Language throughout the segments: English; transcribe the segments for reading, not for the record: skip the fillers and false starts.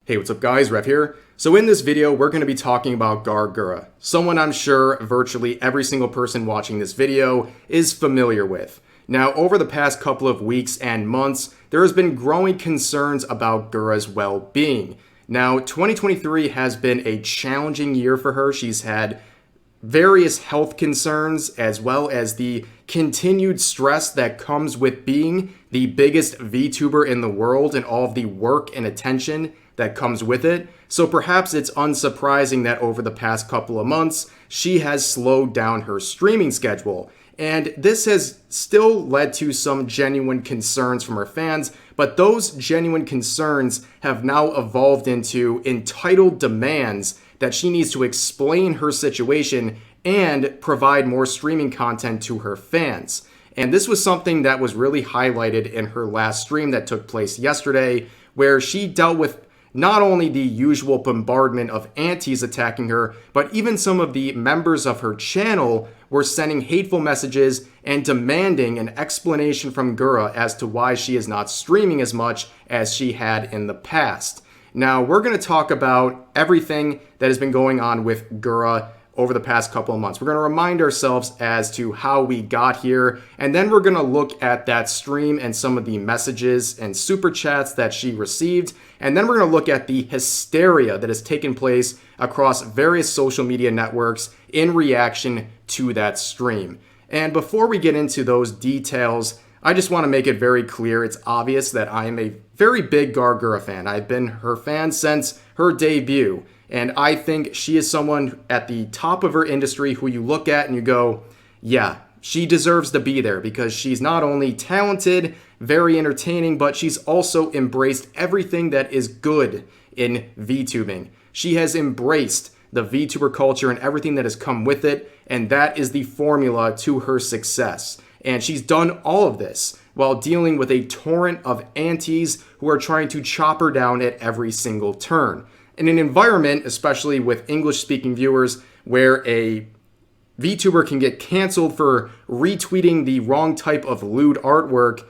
Hey, what's up guys, Rev here. So in this video, we're going to be talking about Gawr Gura, someone I'm sure virtually every single person watching this video is familiar with. Now, over the past couple of weeks and months, there has been growing concerns about Gura's well-being. Now, 2023 has been a challenging year for her. She's had various health concerns as well as the continued stress that comes with being the biggest VTuber in the world and all of the work and attention that comes with it. So perhaps it's unsurprising that over the past couple of months, she has slowed down her streaming schedule. And this has still led to some genuine concerns from her fans, but those genuine concerns have now evolved into entitled demands that she needs to explain her situation and provide more streaming content to her fans. And this was something that was really highlighted in her last stream that took place yesterday, where she dealt with not only the usual bombardment of antis attacking her, but even some of the members of her channel were sending hateful messages and demanding an explanation from Gura as to why she is not streaming as much as she had in the past. Now, we're going to talk about everything that has been going on with Gura over the past couple of months. We're going to remind ourselves as to how we got here, and then we're going to look at that stream and some of the messages and super chats that she received, and then we're going to look at the hysteria that has taken place across various social media networks in reaction to that stream. And before we get into those details, I just want to make it very clear, it's obvious that I am a very big Gawr Gura fan. I've been her fan since her debut. And I think she is someone at the top of her industry who you look at and you go, yeah, she deserves to be there because she's not only talented, very entertaining, but she's also embraced everything that is good in VTubing. She has embraced the VTuber culture and everything that has come with it, and that is the formula to her success. And she's done all of this while dealing with a torrent of antis who are trying to chop her down at every single turn. In an environment, especially with English-speaking viewers, where a VTuber can get canceled for retweeting the wrong type of lewd artwork,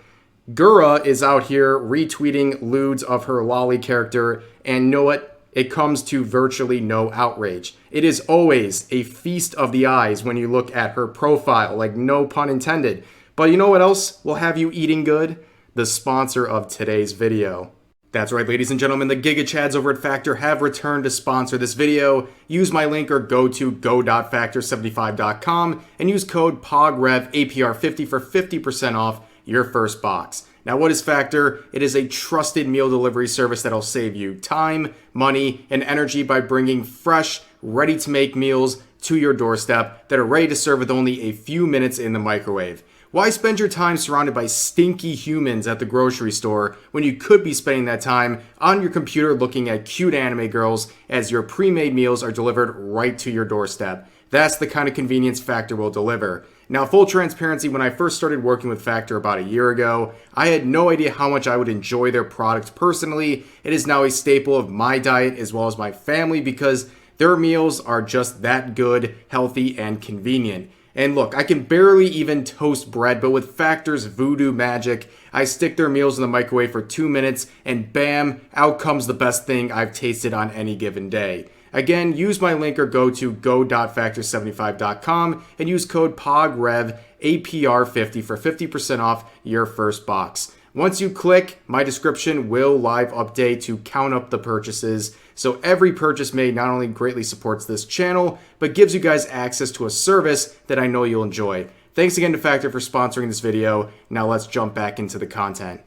Gura is out here retweeting lewds of her lolly character, and know what? It comes to virtually no outrage. It is always a feast of the eyes when you look at her profile, like no pun intended. But you know what else will have you eating good? The sponsor of today's video. That's right, ladies and gentlemen, the Giga Chads over at Factor have returned to sponsor this video. Use my link or go to go.factor75.com and use code POGREV APR50 for 50% off your first box. Now, what is Factor? It is a trusted meal delivery service that'll save you time, money, and energy by bringing fresh, ready-to-make meals to your doorstep that are ready to serve with only a few minutes in the microwave. Why spend your time surrounded by stinky humans at the grocery store when you could be spending that time on your computer looking at cute anime girls as your pre-made meals are delivered right to your doorstep? That's the kind of convenience Factor will deliver. Now, full transparency, when I first started working with Factor about a year ago, I had no idea how much I would enjoy their product personally. It is now a staple of my diet as well as my family because their meals are just that good, healthy, and convenient. And look, I can barely even toast bread, but with Factor's voodoo magic, I stick their meals in the microwave for 2 minutes and bam, out comes the best thing I've tasted on any given day. Again, use my link or go to go.factor75.com and use code POGREV APR50 for 50% off your first box. Once you click, my description will live update to count up the purchases. So every purchase made not only greatly supports this channel, but gives you guys access to a service that I know you'll enjoy. Thanks again to Factor for sponsoring this video. Now let's jump back into the content.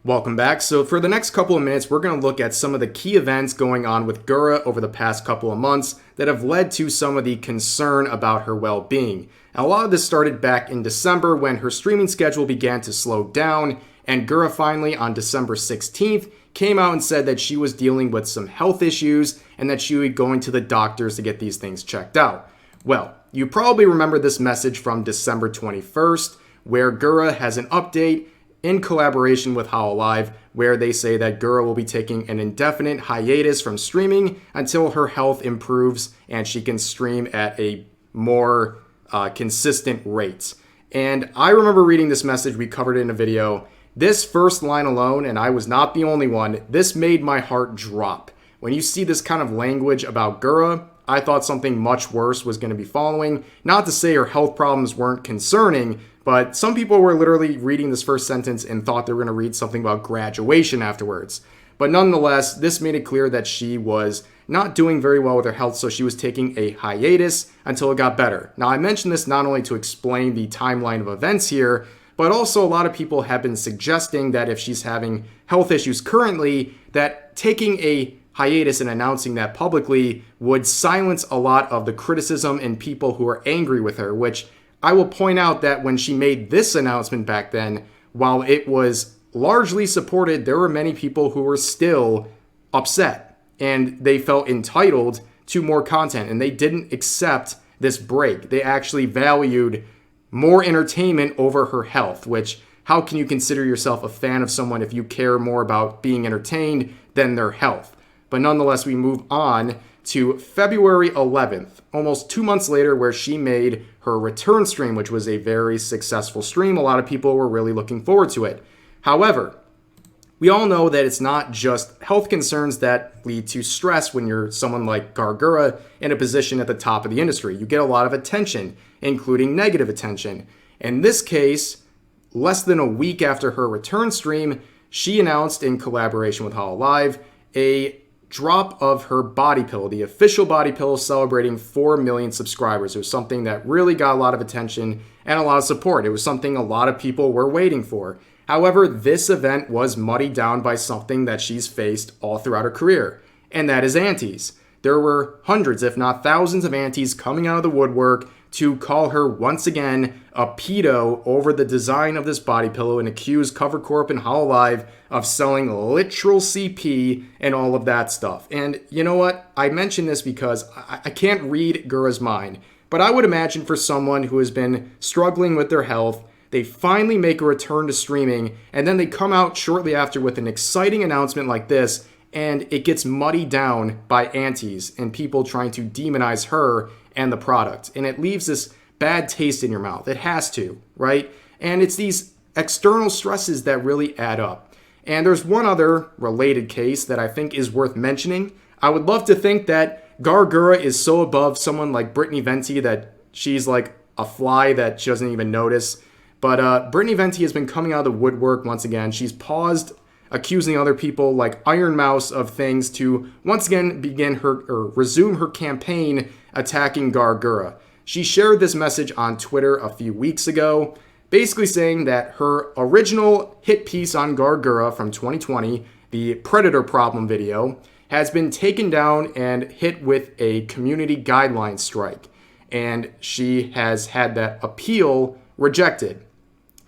Welcome back. So for the next couple of minutes, we're going to look at some of the key events going on with Gura over the past couple of months that have led to some of the concern about her well-being. Now, a lot of this started back in December when her streaming schedule began to slow down, and Gura finally, on December 16th, came out and said that she was dealing with some health issues and that she would be going to the doctors to get these things checked out. Well, you probably remember this message from December 21st, where Gura has an update in collaboration with hololive, where they say that Gura will be taking an indefinite hiatus from streaming until her health improves and she can stream at a more consistent rate. And I remember reading this message, we covered it in a video. This first line alone, and I was not the only one, this made my heart drop. when you see this kind of language about Gura, I thought something much worse was going to be following. Not to say her health problems weren't concerning, but some people were literally reading this first sentence and thought they were going to read something about graduation afterwards. But nonetheless, this made it clear that she was not doing very well with her health, so she was taking a hiatus until it got better. Now, I mention this not only to explain the timeline of events here, but also a lot of people have been suggesting that if she's having health issues currently, that taking a hiatus and announcing that publicly would silence a lot of the criticism and people who are angry with her, which I will point out that when she made this announcement back then, while it was largely supported, there were many people who were still upset and they felt entitled to more content and they didn't accept this break. They actually valued more entertainment over her health, which how can you consider yourself a fan of someone if you care more about being entertained than their health? But nonetheless, we move on to February 11th, almost 2 months later, where she made her return stream, which was a very successful stream. A lot of people were really looking forward to it. However, we all know that it's not just health concerns that lead to stress when you're someone like Gawr Gura in a position at the top of the industry. You get a lot of attention, including negative attention. In this case, less than a week after her return stream, she announced in collaboration with hololive a drop of her body pillow, the official body pillow celebrating 4 million subscribers. It was something that really got a lot of attention and a lot of support. It was something a lot of people were waiting for. However, this event was muddied down by something that she's faced all throughout her career, and that is aunties. There were hundreds, if not thousands of aunties coming out of the woodwork to call her once again a pedo over the design of this body pillow and accuse Cover Corp and hololive of selling literal CP and all of that stuff. And you know what? I mention this because I can't read Gura's mind, but I would imagine for someone who has been struggling with their health, they finally make a return to streaming, and then they come out shortly after with an exciting announcement like this, and it gets muddied down by aunties and people trying to demonize her and the product. And it leaves this bad taste in your mouth. It has to, right? And it's these external stresses that really add up. And there's one other related case that I think is worth mentioning. I would love to think that Gawr Gura is so above someone like Brittany Venti that she's like a fly that she doesn't even notice. But Brittany Venti has been coming out of the woodwork once again. She's paused accusing other people like Iron Mouse of things to once again resume her campaign attacking Gawr Gura. She shared this message on Twitter a few weeks ago, basically saying that her original hit piece on Gawr Gura from 2020, the Predator Problem video, has been taken down and hit with a community guidelines strike. And she has had that appeal rejected.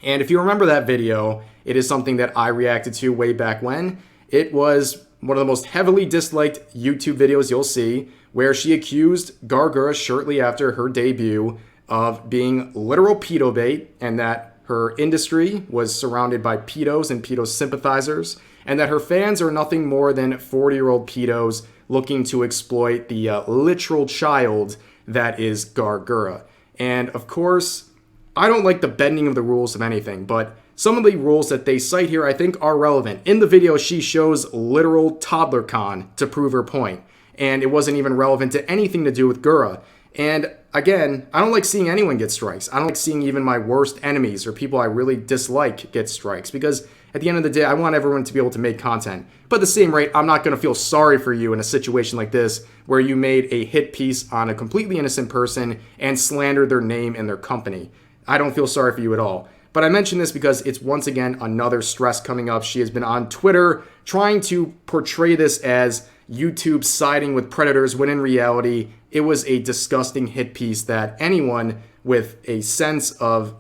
And if you remember that video, it is something that I reacted to way back when. It was one of the most heavily disliked YouTube videos you'll see, where she accused Gawr Gura shortly after her debut of being literal pedo bait, and that her industry was surrounded by pedos and pedo sympathizers, and that her fans are nothing more than 40-year-old pedos looking to exploit the literal child that is Gawr Gura. And of course, I don't like the bending of the rules of anything, but some of the rules that they cite here I think are relevant. In the video, she shows literal toddler con to prove her point, and it wasn't even relevant to anything to do with Gura. And again, I don't like seeing anyone get strikes. I don't like seeing even my worst enemies or people I really dislike get strikes, because at the end of the day, I want everyone to be able to make content. But at the same rate, I'm not going to feel sorry for you in a situation like this where you made a hit piece on a completely innocent person and slandered their name and their company. I don't feel sorry for you at all. But I mention this because it's once again another stress coming up. She has been on Twitter trying to portray this as YouTube siding with predators, when in reality, it was a disgusting hit piece that anyone with a sense of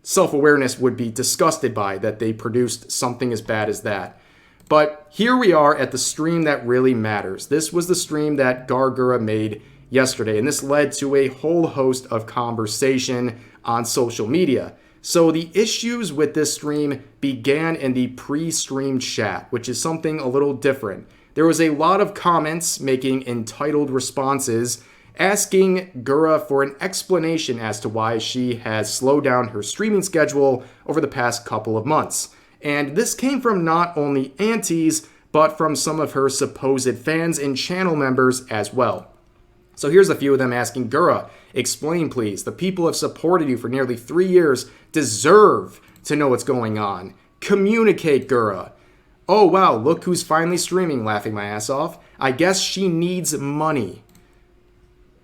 self-awareness would be disgusted by, that they produced something as bad as that. But here we are at the stream that really matters. This was the stream that Gawr Gura made yesterday, and this led to a whole host of conversation on social media. So the issues with this stream began in the pre-stream chat, which is something a little different. There was a lot of comments making entitled responses, asking Gura for an explanation as to why she has slowed down her streaming schedule over the past couple of months. And this came from not only aunties, but from some of her supposed fans and channel members as well. So here's a few of them asking, Gura, explain please. The people have supported you for nearly 3 years, deserve to know what's going on. Communicate, Gura. Oh wow, look who's finally streaming, laughing my ass off. I guess she needs money.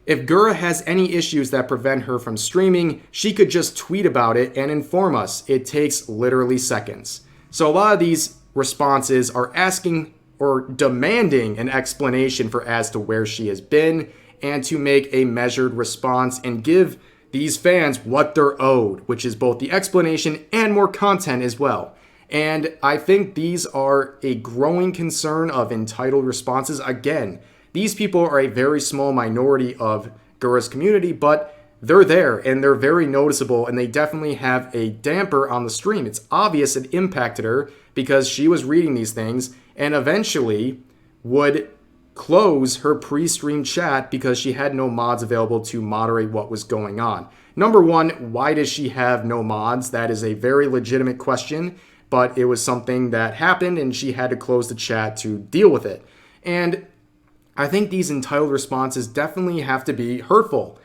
If Gura has any issues that prevent her from streaming, she could just tweet about it and inform us. It takes literally seconds. So a lot of these responses are asking or demanding an explanation for as to where she has been and to make a measured response and give these fans what they're owed, which is both the explanation and more content as well. And I think these are a growing concern of entitled responses. Again, these people are a very small minority of Gura's community, but they're there and they're very noticeable and they definitely have a damper on the stream. It's obvious it impacted her because she was reading these things and eventually would close her pre-stream chat because she had no mods available to moderate what was going on. Number one, why does she have no mods? That is a very legitimate question, but it was something that happened and she had to close the chat to deal with it. And I think these entitled responses definitely have to be hurtful.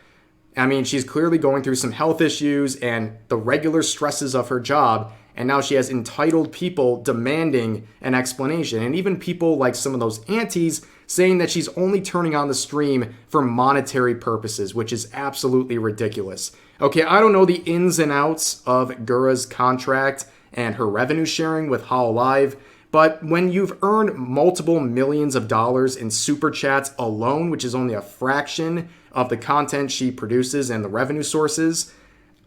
I mean, she's clearly going through some health issues and the regular stresses of her job, and now she has entitled people demanding an explanation, and even people like some of those aunties saying that she's only turning on the stream for monetary purposes, which is absolutely ridiculous. Okay, I don't know the ins and outs of Gura's contract and her revenue sharing with hololive, but when you've earned multiple millions of dollars in super chats alone, which is only a fraction of the content she produces and the revenue sources,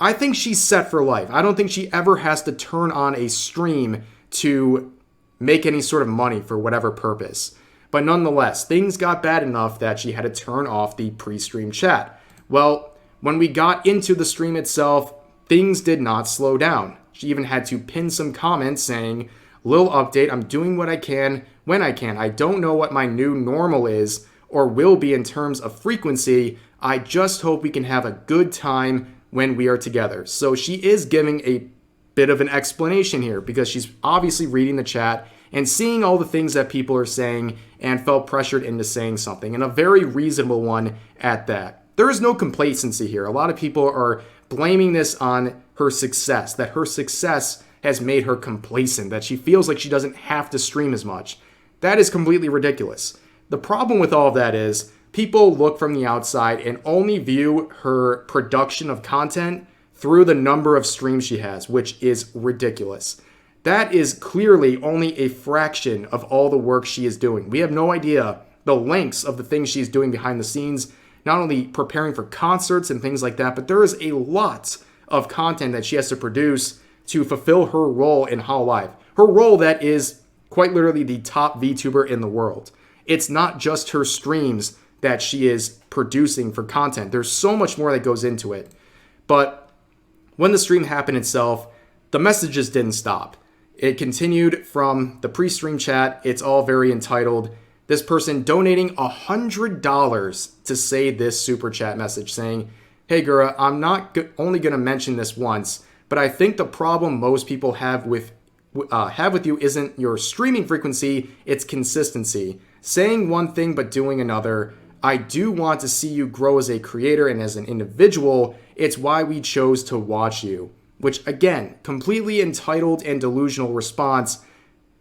I think she's set for life. I don't think she ever has to turn on a stream to make any sort of money for whatever purpose. But nonetheless, things got bad enough that she had to turn off the pre-stream chat. Well, when we got into the stream itself, things did not slow down. She even had to pin some comments saying, "Little update, I'm doing what I can when I can. I don't know what my new normal is or will be in terms of frequency. I just hope we can have a good time when we are together." So she is giving a bit of an explanation here because she's obviously reading the chat and seeing all the things that people are saying and felt pressured into saying something, and a very reasonable one at that. There is no complacency here. A lot of people are blaming this on her success, that her success has made her complacent, that she feels like she doesn't have to stream as much. That is completely ridiculous. The problem with all of that is people look from the outside and only view her production of content through the number of streams she has, which is ridiculous. That is clearly only a fraction of all the work she is doing. We have no idea the lengths of the things she's doing behind the scenes, not only preparing for concerts and things like that, but there is a lot of content that she has to produce to fulfill her role in hololive. Her role that is quite literally the top VTuber in the world. It's not just her streams that she is producing for content. There's so much more that goes into it. But when the stream happened itself, the messages didn't stop. It continued from the pre-stream chat. It's all very entitled. This person donating $100 to say this super chat message saying, "Hey Gura, I'm not only going to mention this once, but I think the problem most people have with you isn't your streaming frequency, it's consistency. Saying one thing but doing another. I do want to see you grow as a creator and as an individual. It's why we chose to watch you." Which, again, completely entitled and delusional response,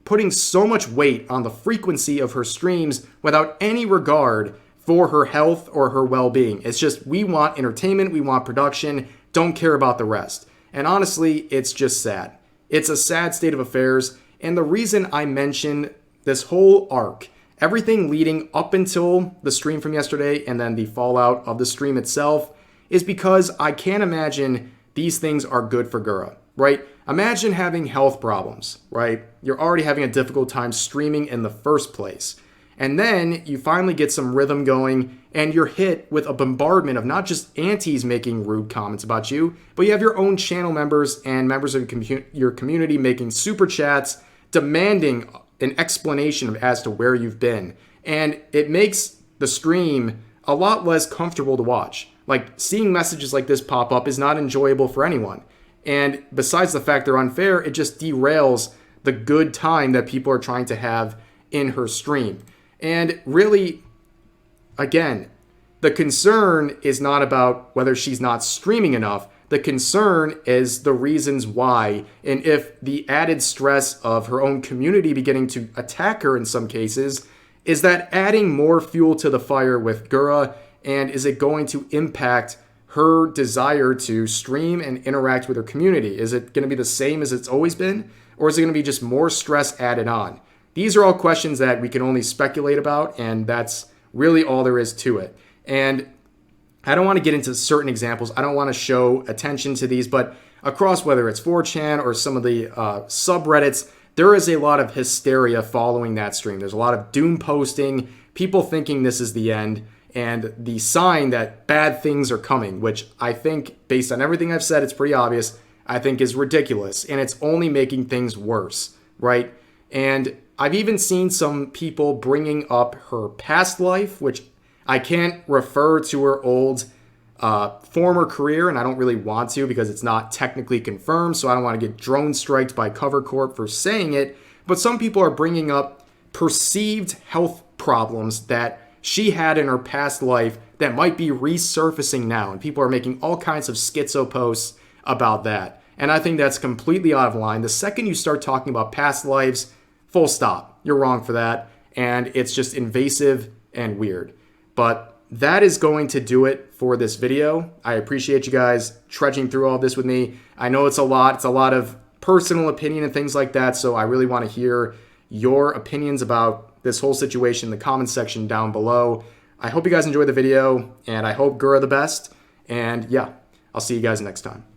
putting so much weight on the frequency of her streams without any regard for her health or her well-being. It's just, we want entertainment, we want production, don't care about the rest. And honestly, it's just sad. It's a sad state of affairs, and the reason I mention this whole arc, everything leading up until the stream from yesterday and then the fallout of the stream itself, is because I can't imagine these things are good for Gura, right? Imagine having health problems, right? You're already having a difficult time streaming in the first place. And then you finally get some rhythm going and you're hit with a bombardment of not just aunties making rude comments about you, but you have your own channel members and members of your community making super chats, demanding an explanation as to where you've been. And it makes the stream a lot less comfortable to watch. Like, seeing messages like this pop up is not enjoyable for anyone. And besides the fact they're unfair, it just derails the good time that people are trying to have in her stream. And really, again, the concern is not about whether she's not streaming enough. The concern is the reasons why, and if the added stress of her own community beginning to attack her in some cases, is that adding more fuel to the fire with Gura, and is it going to impact her desire to stream and interact with her community? Is it going to be the same as it's always been, or is it going to be just more stress added on? These are all questions that we can only speculate about, and that's really all there is to it. And I don't want to get into certain examples. I don't want to show attention to these, but across whether it's 4chan or some of the subreddits, there is a lot of hysteria following that stream. There's a lot of doom posting, people thinking this is the end, and the sign that bad things are coming, which I think, based on everything I've said, it's pretty obvious, I think is ridiculous, and it's only making things worse, right? And I've even seen some people bringing up her past life, which I can't refer to her old former career, and I don't really want to because it's not technically confirmed, so I don't want to get drone striked by Cover Corp for saying it. But some people are bringing up perceived health problems that she had in her past life that might be resurfacing now, and people are making all kinds of schizo posts about that. And I think that's completely out of line. The second you start talking about past lives, full stop. You're wrong for that, and it's just invasive and weird. But that is going to do it for this video. I appreciate you guys trudging through all this with me. I know it's a lot. It's a lot of personal opinion and things like that, so I really want to hear your opinions about this whole situation in the comments section down below. I hope you guys enjoyed the video, and I hope Gura the best. And yeah, I'll see you guys next time.